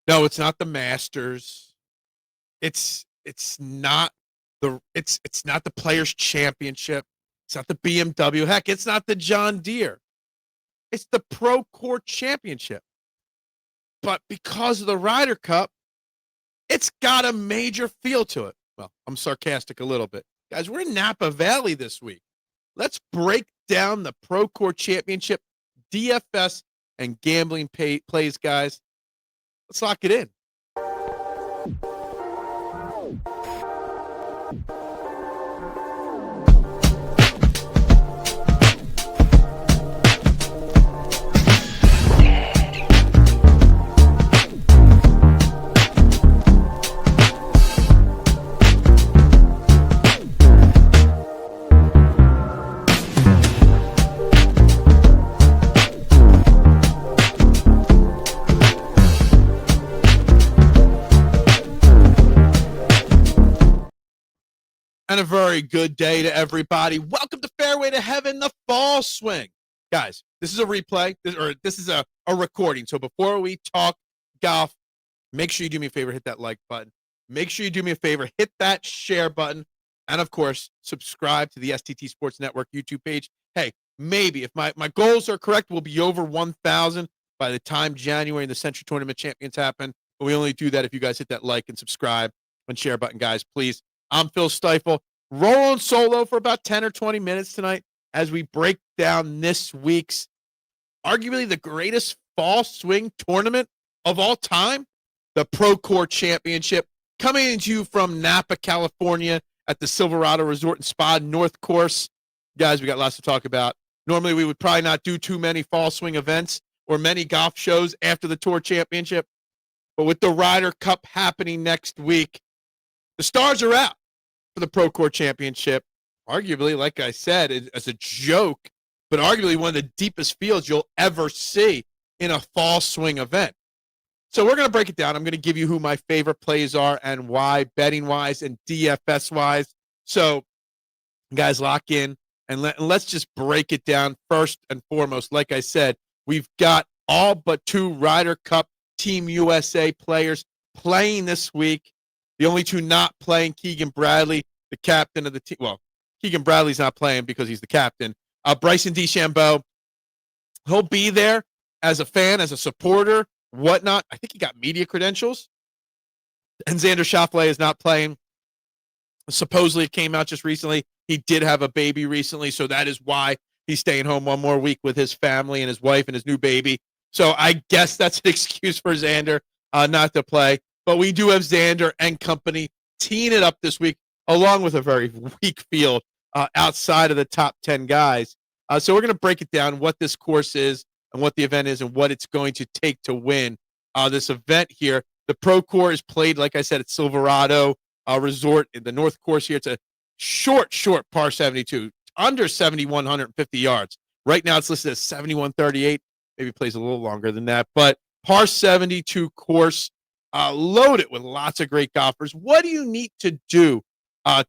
No, it's not the Masters. It's not it's not the Players Championship. It's not the BMW. Heck, it's not the John Deere. It's the ProCorE Championship. But because of the Ryder Cup, it's got a major feel to it. Well, I'm sarcastic a little bit. Guys, we're in Napa Valley this week. Let's break down the ProCorE Championship, DFS, and gambling plays, guys. Let's lock it in. And a very good day to everybody. Welcome to Fairway to Heaven, the fall swing. Guys, this is a replay, this is a recording. So before we talk golf, make sure you do me a favor, hit that like button. Make sure you do me a favor, hit that share button. And of course, subscribe to the STT Sports Network YouTube page. Hey, maybe if my goals are correct, we'll be over 1,000 by the time January and the Century Tournament Champions happen. But we only do that if you guys hit that like and subscribe and share button, guys, please. I'm Phil Stiefel, rolling solo for about 10 or 20 minutes tonight as we break down this week's arguably the greatest fall swing tournament of all time, the ProCorE Championship, coming to you from Napa, California at the Silverado Resort and Spa North Course. Guys, we got lots to talk about. Normally, we would probably not do too many fall swing events or many golf shows after the Tour Championship, but with the Ryder Cup happening next week, the stars are out for the ProCorE Championship. Arguably, like I said, as a joke, but arguably one of the deepest fields you'll ever see in a fall swing event. So we're going to break it down. I'm going to give you who my favorite plays are and why, betting-wise and DFS-wise. So, guys, lock in, and let's just break it down first and foremost. Like I said, we've got all but 2 Ryder Cup Team USA players playing this week. The only 2 not playing, Keegan Bradley, the captain of the team. Well, Keegan Bradley's not playing because he's the captain. Bryson DeChambeau, he'll be there as a fan, as a supporter, whatnot. I think he got media credentials. And Xander Scheffler is not playing. Supposedly, it came out just recently. He did have a baby recently, so that is why he's staying home one more week with his family and his wife and his new baby. So I guess that's an excuse for Xander not to play. But we do have Xander and company teeing it up this week, along with a very weak field outside of the top 10 guys. So we're going to break it down, what this course is and what the event is and what it's going to take to win this event here. The ProCorE is played, like I said, at Silverado Resort in the North Course here. It's a short par 72, under 7,150 yards. Right now it's listed as 7,138. Maybe plays a little longer than that. But par 72 course. Loaded with lots of great golfers. What do you need to do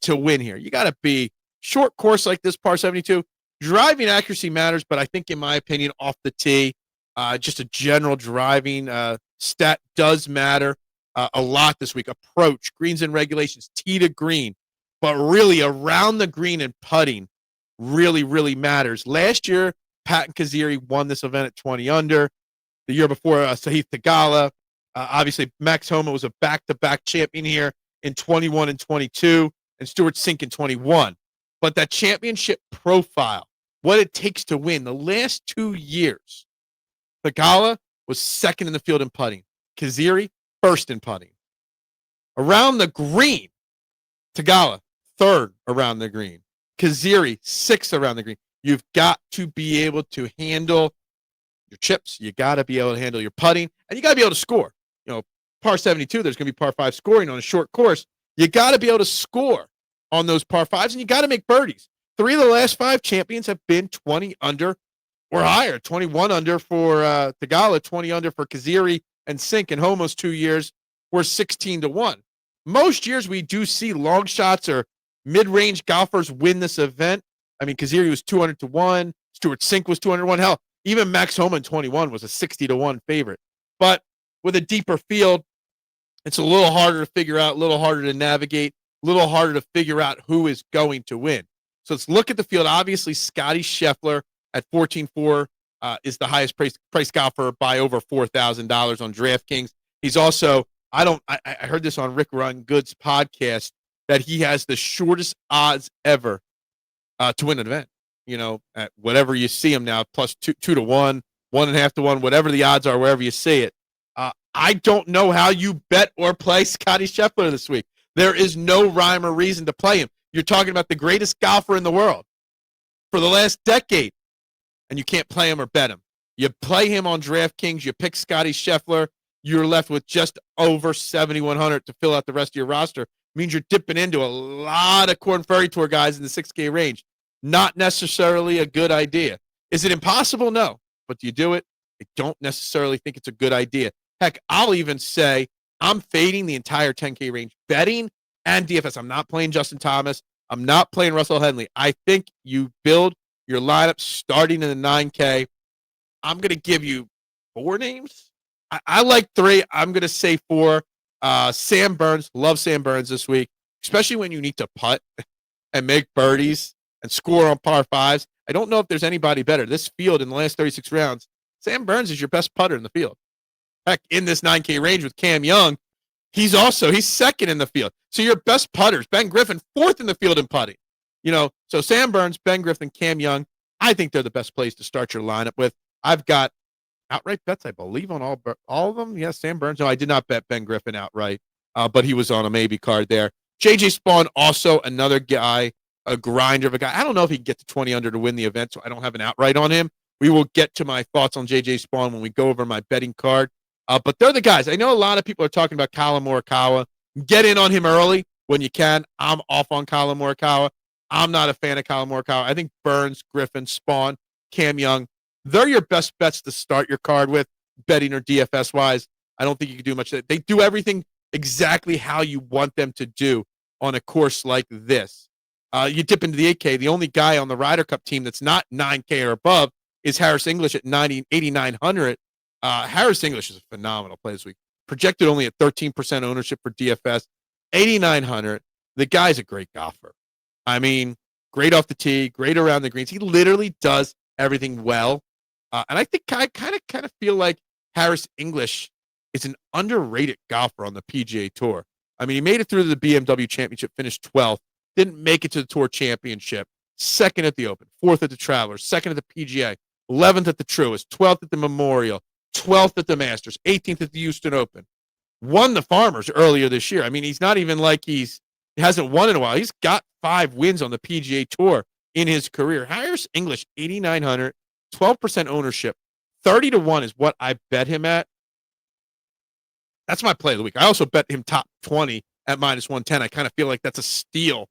to win here? You got to be short course like this, par 72. Driving accuracy matters, but I think, in my opinion, off the tee, just a general driving stat does matter a lot this week. Approach, greens and regulations, tee to green, but really around the green and putting really, really matters. Last year, Patton Kaziri won this event at 20 under. The year before, Sahith Theegala. Obviously, Max Homa was a back-to-back champion here in 21 and 22, and Stuart Sink in 21. But that championship profile, what it takes to win, the last 2 years, Theegala was second in the field in putting. Kaziri, first in putting. Around the green, Theegala, third around the green. Kaziri, sixth around the green. You've got to be able to handle your chips. You got to be able to handle your putting, and you got to be able to score. You know, par 72, there's going to be par 5 scoring on a short course. You got to be able to score on those par 5s, and you got to make birdies. 3 of the last 5 champions have been 20 under or higher. 21 under for Theegala, 20 under for Kaziri and Sink, and Homo's 2 years were 16-1. Most years we do see long shots or mid-range golfers win this event. I mean, Kaziri was 200-1. Stuart Sink was 201. Hell, even Max Homa in 21 was a 60-1 favorite. But with a deeper field, it's a little harder to figure out, a little harder to navigate, a little harder to figure out who is going to win. So let's look at the field. Obviously, Scottie Scheffler at 14-4 is the highest price golfer by over $4,000 on DraftKings. He's also, I heard this on Rick Run Good's podcast, that he has the shortest odds ever to win an event. At whatever you see him now, plus 2-1, 1.5-1, whatever the odds are, wherever you see it. I don't know how you bet or play Scottie Scheffler this week. There is no rhyme or reason to play him. You're talking about the greatest golfer in the world for the last decade, and you can't play him or bet him. You play him on DraftKings, you pick Scottie Scheffler, you're left with just over 7,100 to fill out the rest of your roster. It means you're dipping into a lot of Corn Ferry Tour guys in the 6K range. Not necessarily a good idea. Is it impossible? No. But do you do it? I don't necessarily think it's a good idea. Heck, I'll even say I'm fading the entire 10K range, betting and DFS. I'm not playing Justin Thomas. I'm not playing Russell Henley. I think you build your lineup starting in the 9K. I'm going to give you 4 names. I like 3. I'm going to say 4. Sam Burns. Love Sam Burns this week, especially when you need to putt and make birdies and score on par 5s. I don't know if there's anybody better. This field in the last 36 rounds, Sam Burns is your best putter in the field. Heck, in this 9K range with Cam Young, he's second in the field. So your best putters, Ben Griffin, 4th in the field in putting. So Sam Burns, Ben Griffin, Cam Young, I think they're the best place to start your lineup with. I've got outright bets, I believe, on all of them. Yes, Sam Burns. No, I did not bet Ben Griffin outright, but he was on a maybe card there. JJ Spawn, also another guy, a grinder of a guy. I don't know if he can get to 20 under to win the event, so I don't have an outright on him. We will get to my thoughts on JJ Spawn when we go over my betting card. But they're the guys. I know a lot of people are talking about Collin Morikawa. Get in on him early when you can. I'm off on Collin Morikawa. I'm not a fan of Collin Morikawa. I think Burns, Griffin, Spawn, Cam Young, they're your best bets to start your card with, betting or DFS-wise. I don't think you can do much. They do everything exactly how you want them to do on a course like this. You dip into the 8K. The only guy on the Ryder Cup team that's not 9K or above is Harris English at 8,900. Harris English is a phenomenal play this week. Projected only at 13% ownership for DFS, 8,900. The guy's a great golfer. I mean, great off the tee, great around the greens. He literally does everything well. And I think I kind of feel like Harris English is an underrated golfer on the PGA Tour. I mean, he made it through the BMW Championship, finished 12th, didn't make it to the Tour Championship, 2nd at the Open, 4th at the Travelers, 2nd at the PGA, 11th at the Truist, 12th at the Memorial, 12th at the Masters, 18th at the Houston Open. Won the Farmers earlier this year. I mean, he's not even like he hasn't won in a while. He's got 5 wins on the PGA Tour in his career. Harris English, 8,900, 12% ownership, 30-1 is what I bet him at. That's my play of the week. I also bet him top 20 at -110. I kind of feel like that's a steal,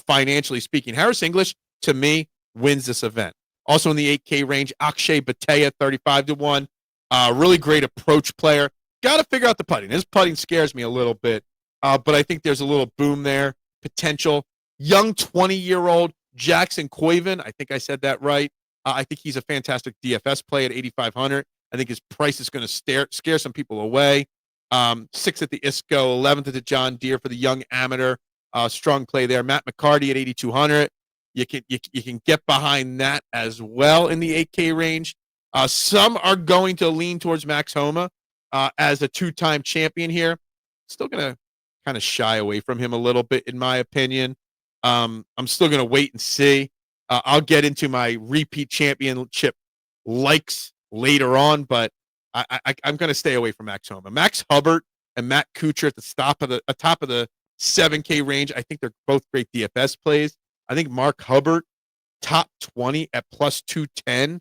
financially speaking. Harris English, to me, wins this event. Also in the 8K range, Akshay Bhatia, 35-1. Really great approach player. Got to figure out the putting. His putting scares me a little bit, but I think there's a little boom there, potential. Young 20-year-old Jackson Koiven, I think I said that right. I think he's a fantastic DFS play at 8,500. I think his price is going to scare some people away. 6th at the ISCO, 11th at the John Deere for the young amateur. Strong play there. Matt McCarty at 8,200. You can get behind that as well in the 8K range. Some are going to lean towards Max Homa as a 2-time champion here. Still going to kind of shy away from him a little bit, in my opinion. I'm still going to wait and see. I'll get into my repeat championship likes later on, but I'm going to stay away from Max Homa. Max Hubbard and Matt Kuchar at the top of the 7K range. I think they're both great DFS plays. I think Mark Hubbard, top 20 at +210.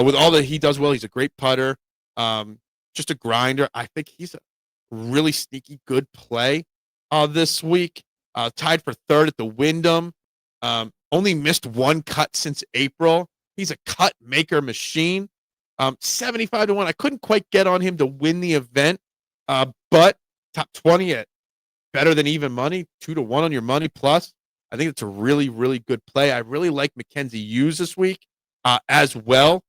With all that he does well, he's a great putter, just a grinder. I think he's a really sneaky good play this week. Tied for 3rd at the Wyndham. Only missed 1 cut since April. He's a cut maker machine. 75-1. I couldn't quite get on him to win the event, but top 20 at better than even money, 2-1 on your money plus. I think it's a really, really good play. I really like Mackenzie Hughes this week as well.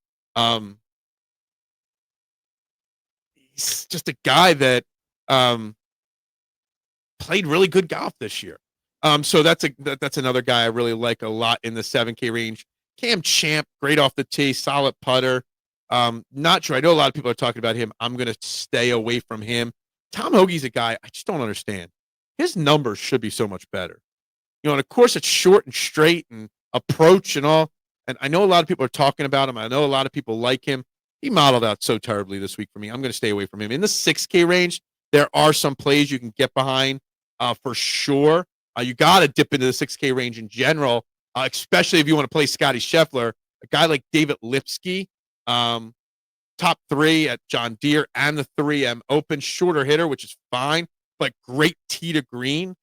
he's just a guy that played really good golf this year. So that's another guy I really like a lot in the 7K range. Cam Champ, great off the tee, solid putter. Not sure. I know a lot of people are talking about him. I'm going to stay away from him. Tom Hoagie's a guy I just don't understand. His numbers should be so much better. On a course that's short and straight and approach and all. And I know a lot of people are talking about him. I know a lot of people like him. He modeled out so terribly this week for me. I'm going to stay away from him. In the 6K range, there are some plays you can get behind for sure. You got to dip into the 6K range in general, especially if you want to play Scottie Scheffler. A guy like David Lipsky, top 3 at John Deere and the 3M Open, shorter hitter, which is fine, but great tee to green.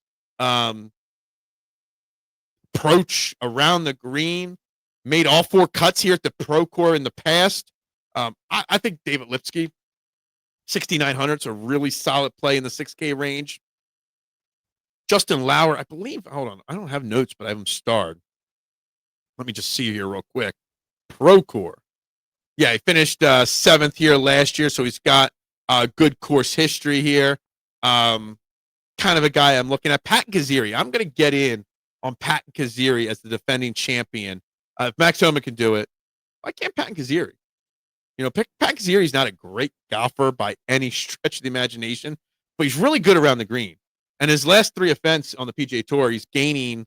Approach around the green, made all 4 cuts here at the PROCORE in the past. I think David Lipsky, 6,900 is a really solid play in the 6K range. Justin Lauer, I believe, hold on, I don't have notes, but I have him starred. Let me just see here real quick. PROCORE. Yeah, he finished 7th here last year, so he's got good course history here. Kind of a guy I'm looking at. Pat Kaziri, I'm going to get in on Pat Kaziri as the defending champion. If Max Homa can do it, why can't Pat Kaziri? Pat Kaziri's not a great golfer by any stretch of the imagination, but he's really good around the green. And his last 3 events on the PGA Tour, he's gaining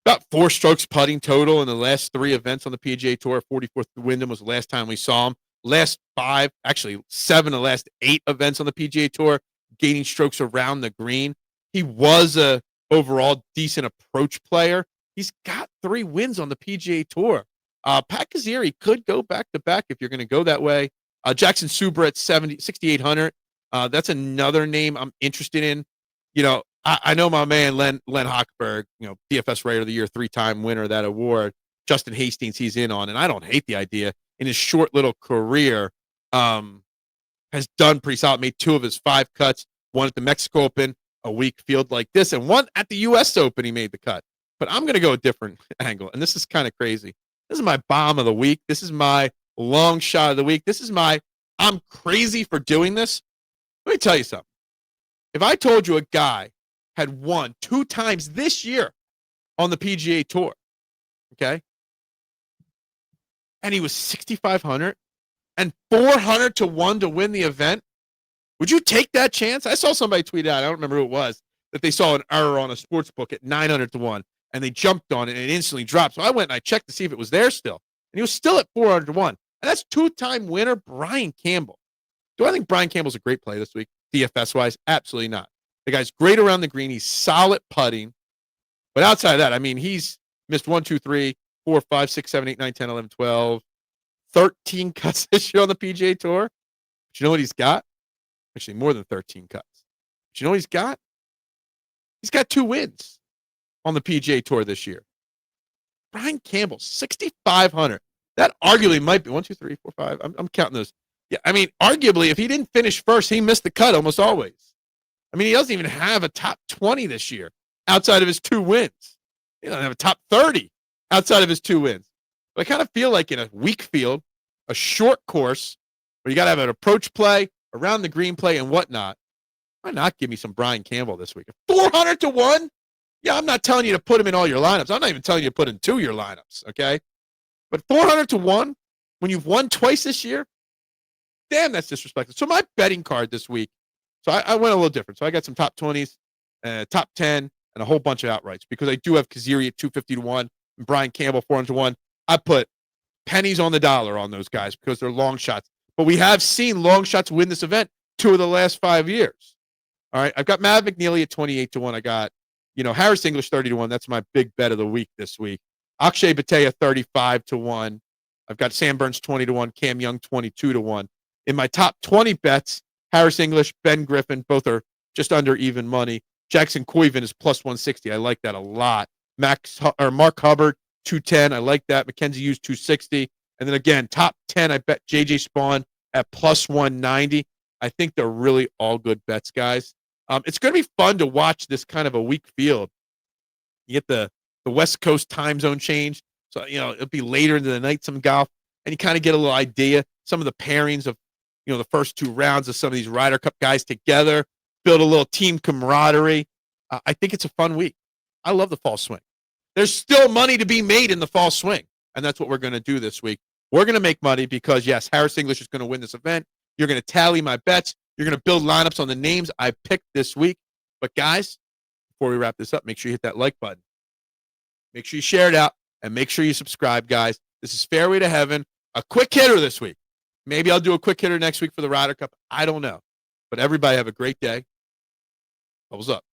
about 4 strokes putting total in the last 3 events on the PGA Tour. 44th Wyndham was the last time we saw him. Last 5, actually 7 of the last 8 events on the PGA Tour, gaining strokes around the green. He was a overall decent approach player. He's got 3 wins on the PGA Tour. Pat Kaziri could go back-to-back if you're going to go that way. Jackson Subra at 6,800. That's another name I'm interested in. I know my man Len Hochberg, DFS Writer of the Year, 3-time winner of that award. Justin Hastings, he's in on, and I don't hate the idea. In his short little career, has done pretty solid. Made 2 of his 5 cuts. 1 at the Mexico Open, a weak field like this, and 1 at the U.S. Open. He made the cut. But I'm going to go a different angle, and this is kind of crazy. This is my bomb of the week. This is my long shot of the week. This is my I'm crazy for doing this. Let me tell you something. If I told you a guy had won 2 times this year on the PGA Tour, okay, and he was 6,500 and 400 to 1 to win the event, would you take that chance? I saw somebody tweet out, I don't remember who it was, that they saw an error on a sports book at 900 to 1, and they jumped on it and it instantly dropped. So I went and I checked to see if it was there still, and he was still at 400 to 1. And that's 2-time winner Brian Campbell. Do I think Brian Campbell's a great play this week, DFS-wise? Absolutely not. The guy's great around the green. He's solid putting. But outside of that, I mean, he's missed 1, 2, 3, 4, 5, 6, 7, 8, 9, 10, 11, 12, 13 cuts this year on the PGA Tour. But you know what he's got? Actually, more than 13 cuts. But you know what he's got? He's got 2 wins on the PGA Tour this year. Brian Campbell, 6,500. That arguably might be 1, 2, 3, 4, 5. I'm counting those. Yeah, I mean, arguably, if he didn't finish first, he missed the cut almost always. I mean, he doesn't even have a top 20 this year outside of his 2 wins. He doesn't have a top 30 outside of his 2 wins. But I kind of feel like in a weak field, a short course, where you got to have an approach play, around the green play, and whatnot, why not give me some Brian Campbell this week? 400 to 1? Yeah, I'm not telling you to put him in all your lineups. I'm not even telling you to put in 2 of your lineups, okay? But 400 to 1, when you've won twice this year, damn, that's disrespectful. So my betting card this week, so I went a little different. So I got some top 20s, top 10, and a whole bunch of outrights because I do have Kaziri at 250 to 1 and Brian Campbell 400 to 1. I put pennies on the dollar on those guys because they're long shots. But we have seen long shots win this event 2 of the last 5 years. All right, I've got Matt McNeely at 28 to 1. I got, Harris English 30 to 1. That's my big bet of the week this week. Akshay Bhatia 35 to 1. I've got Sam Burns 20 to 1. Cam Young 22 to 1. In my top 20 bets, Harris English, Ben Griffin, both are just under even money. Jackson Coyven is plus 160. I like that a lot. Mark Hubbard 210. I like that. Mackenzie Hughes 260. And then again, top 10, I bet JJ Spawn at plus 190. I think they're really all good bets, guys. It's going to be fun to watch this kind of a weak field. You get the West Coast time zone change. So, it'll be later into the night, some golf, and you kind of get a little idea. Some of the pairings of, the first two rounds of some of these Ryder Cup guys together, build a little team camaraderie. I think it's a fun week. I love the fall swing. There's still money to be made in the fall swing, and that's what we're going to do this week. We're going to make money because, yes, Harris English is going to win this event. You're going to tally my bets. You're going to build lineups on the names I picked this week. But, guys, before we wrap this up, make sure you hit that like button. Make sure you share it out, and make sure you subscribe, guys. This is Fairway to Heaven, a quick hitter this week. Maybe I'll do a quick hitter next week for the Ryder Cup. I don't know. But everybody have a great day. Bubbles up.